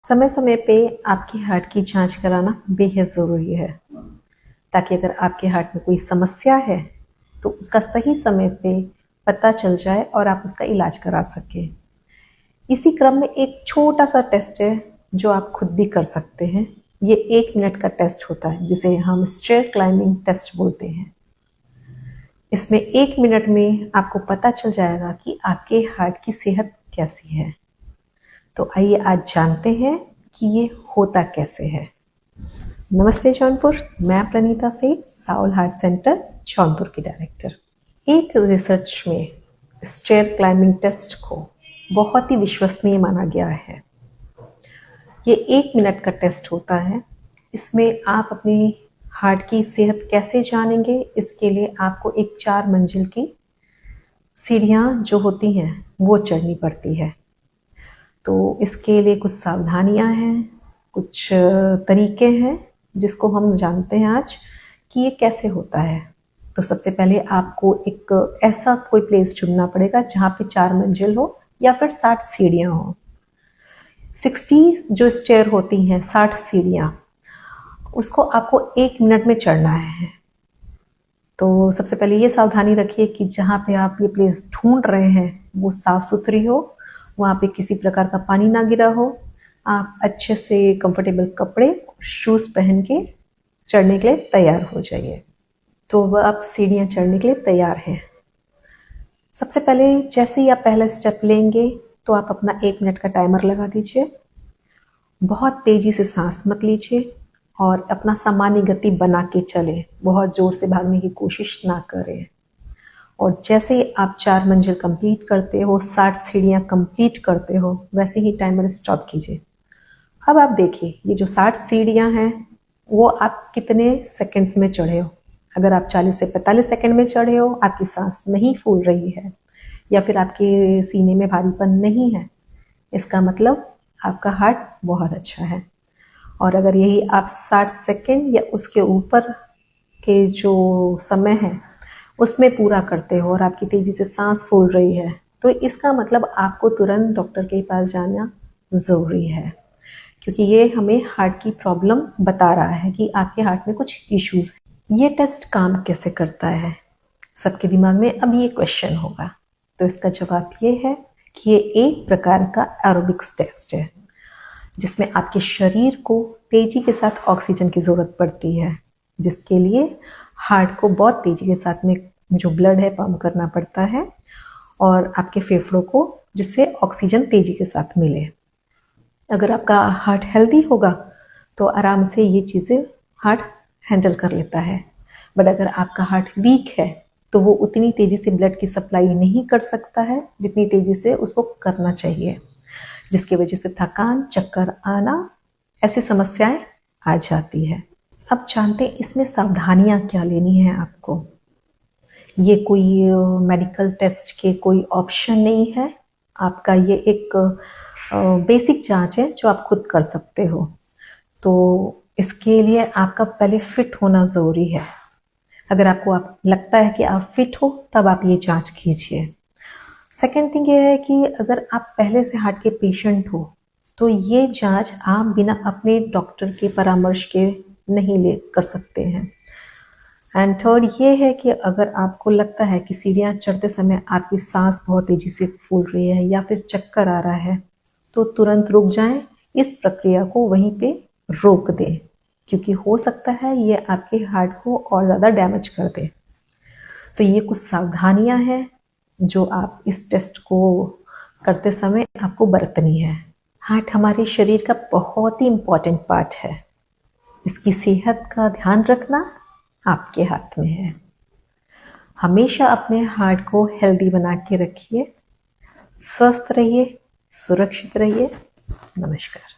समय समय पे आपके हार्ट की जांच कराना बेहद ज़रूरी है, ताकि अगर आपके हार्ट में कोई समस्या है तो उसका सही समय पे पता चल जाए और आप उसका इलाज करा सकें। इसी क्रम में एक छोटा सा टेस्ट है जो आप खुद भी कर सकते हैं। ये 1 मिनट का टेस्ट होता है जिसे हम स्टेयर क्लाइंबिंग टेस्ट बोलते हैं। इसमें 1 मिनट में आपको पता चल जाएगा कि आपके हार्ट की सेहत कैसी है। तो आइए आज जानते हैं कि ये होता कैसे है। नमस्ते जौनपुर, मैं प्रणीता सेठ, साउल हार्ट सेंटर जौनपुर की डायरेक्टर। एक रिसर्च में स्टेयर क्लाइंबिंग टेस्ट को बहुत ही विश्वसनीय माना गया है। ये 1 मिनट का टेस्ट होता है। इसमें आप अपनी हार्ट की सेहत कैसे जानेंगे, इसके लिए आपको एक 4 मंजिल की सीढ़ियाँ जो होती हैं वो चढ़नी पड़ती है। तो इसके लिए कुछ सावधानियां हैं, कुछ तरीके हैं जिसको हम जानते हैं आज कि ये कैसे होता है। तो सबसे पहले आपको एक ऐसा कोई प्लेस चुनना पड़ेगा जहाँ पे 4 मंजिल हो या फिर 60 सीढ़ियाँ हो। 60 जो स्टेयर होती हैं, 60 सीढ़ियाँ, उसको आपको 1 मिनट में चढ़ना है। तो सबसे पहले ये सावधानी रखिए कि जहाँ पे आप ये प्लेस ढूंढ रहे हैं वो साफ सुथरी हो, वहाँ पे किसी प्रकार का पानी ना गिरा हो। आप अच्छे से कंफर्टेबल कपड़े, शूज़ पहन के चढ़ने के लिए तैयार हो जाइए। तो वह आप सीढ़ियाँ चढ़ने के लिए तैयार हैं। सबसे पहले जैसे ही आप पहला स्टेप लेंगे तो आप अपना 1 मिनट का टाइमर लगा दीजिए। बहुत तेज़ी से सांस मत लीजिए और अपना सामान्य गति बना के चलें। बहुत ज़ोर से भागने की कोशिश ना करें। और जैसे ही आप 4 मंजिल कंप्लीट करते हो, 60 सीढ़ियाँ कंप्लीट करते हो, वैसे ही टाइमर स्टॉप कीजिए। अब आप देखिए ये जो 60 सीढ़ियाँ हैं वो आप कितने सेकंड्स में चढ़े हो। अगर आप 40 से 45 सेकंड में चढ़े हो, आपकी सांस नहीं फूल रही है या फिर आपके सीने में भारीपन नहीं है, इसका मतलब आपका हार्ट बहुत अच्छा है। और अगर यही आप 60 सेकंड या उसके ऊपर के जो समय है उसमें पूरा करते हो और आपकी तेज़ी से सांस फूल रही है, तो इसका मतलब आपको तुरंत डॉक्टर के पास जाना ज़रूरी है, क्योंकि ये हमें हार्ट की प्रॉब्लम बता रहा है कि आपके हार्ट में कुछ इश्यूज़ हैं। ये टेस्ट काम कैसे करता है, सबके दिमाग में अब ये क्वेश्चन होगा। तो इसका जवाब ये है कि ये एक प्रकार का एरोबिक्स टेस्ट है जिसमें आपके शरीर को तेज़ी के साथ ऑक्सीजन की ज़रूरत पड़ती है, जिसके लिए हार्ट को बहुत तेज़ी के साथ में जो ब्लड है पंप करना पड़ता है और आपके फेफड़ों को जिससे ऑक्सीजन तेज़ी के साथ मिले। अगर आपका हार्ट हेल्दी होगा तो आराम से ये चीज़ें हार्ट हैंडल कर लेता है। बट अगर आपका हार्ट वीक है तो वो उतनी तेज़ी से ब्लड की सप्लाई नहीं कर सकता है जितनी तेज़ी से उसको करना चाहिए, जिसकी वजह से थकान, चक्कर आना, ऐसी समस्याएं आ जाती है। अब जानते हैं इसमें सावधानियां क्या लेनी है आपको। ये कोई मेडिकल टेस्ट के कोई ऑप्शन नहीं है, आपका ये एक बेसिक जांच है जो आप खुद कर सकते हो। तो इसके लिए आपका पहले फिट होना ज़रूरी है। अगर आपको लगता है कि आप फिट हो तब आप ये जांच कीजिए। सेकेंड थिंग ये है कि अगर आप पहले से हार्ट के पेशेंट हो तो ये जांच आप बिना अपने डॉक्टर के परामर्श के नहीं ले कर सकते हैं। एंड थर्ड ये है कि अगर आपको लगता है कि सीढ़ियाँ चढ़ते समय आपकी सांस बहुत तेज़ी से फूल रही है या फिर चक्कर आ रहा है, तो तुरंत रुक जाएं, इस प्रक्रिया को वहीं पे रोक दें, क्योंकि हो सकता है ये आपके हार्ट को और ज़्यादा डैमेज कर दे। तो ये कुछ सावधानियां हैं जो आप इस टेस्ट को करते समय आपको बरतनी है। हार्ट हमारे शरीर का बहुत ही इम्पॉर्टेंट पार्ट है। इसकी सेहत का ध्यान रखना आपके हाथ में है। हमेशा अपने हार्ट को हेल्दी बना के रखिए। स्वस्थ रहिए, सुरक्षित रहिए। नमस्कार।